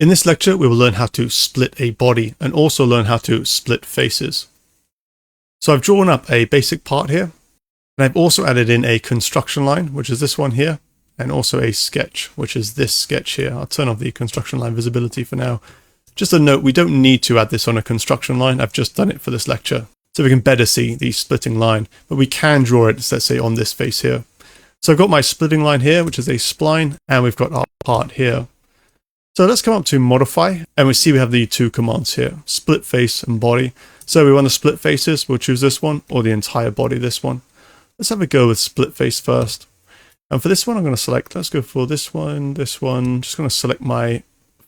In this lecture, we will learn how to split a body and also learn how to split faces. So I've drawn up a basic part here, and I've also added in a construction line, which is this one here, and also a sketch, which is this sketch here. I'll turn off the construction line visibility for now. Just a note, we don't need to add this on a construction line. I've just done it for this lecture, so we can better see the splitting line, but we can draw it, let's say, on this face here. So I've got my splitting line here, which is a spline, and we've got our part here. So let's come up to modify, and we see we have the two commands here, split face and body. So we want to split faces, we'll choose this one, or the entire body, this one. Let's have a go with split face first. And for this one, I'm going to select, let's go for this one, just going to select my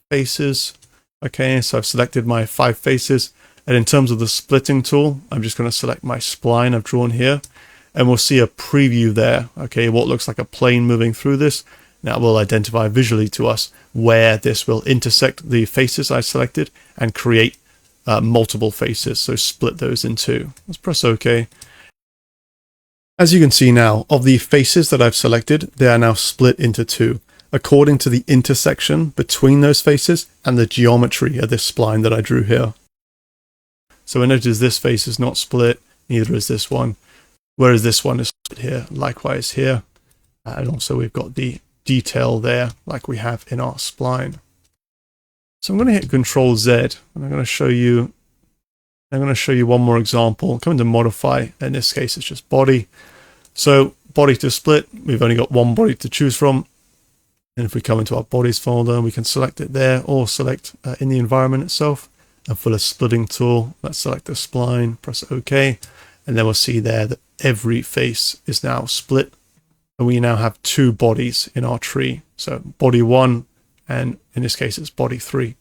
faces. Okay, so I've selected my 5 faces. And in terms of the splitting tool, I'm just going to select my spline I've drawn here. And we'll see a preview there, okay, what looks like a plane moving through this. That will identify visually to us where this will intersect the faces I selected and create multiple faces, so split those in two. Let's press OK. As you can see now, of the faces that I've selected, they are now split into two, according to the intersection between those faces and the geometry of this spline that I drew here. So I notice this face is not split, neither is this one, whereas this one is split here, likewise here. And also we've got the detail there like we have in our spline. So I'm going to hit Control Z and I'm going to show you one more example. Come to modify, in this case it's just body. So body to split, we've only got one body to choose from, and if we come into our bodies folder, we can select it there or select in the environment itself. And for the splitting tool, let's select the spline, press OK, and then we'll see there that every face is now split. And we now have 2 bodies in our tree. So body 1, and in this case it's body 3. I'm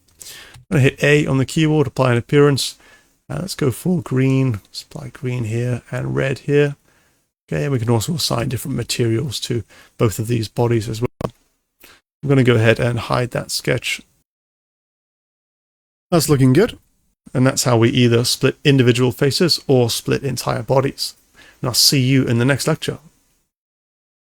going to hit A on the keyboard, apply an appearance. Let's go for green, let's apply green here and red here. Okay, and we can also assign different materials to both of these bodies as well. I'm going to go ahead and hide that sketch. That's looking good. And that's how we either split individual faces or split entire bodies. And I'll see you in the next lecture.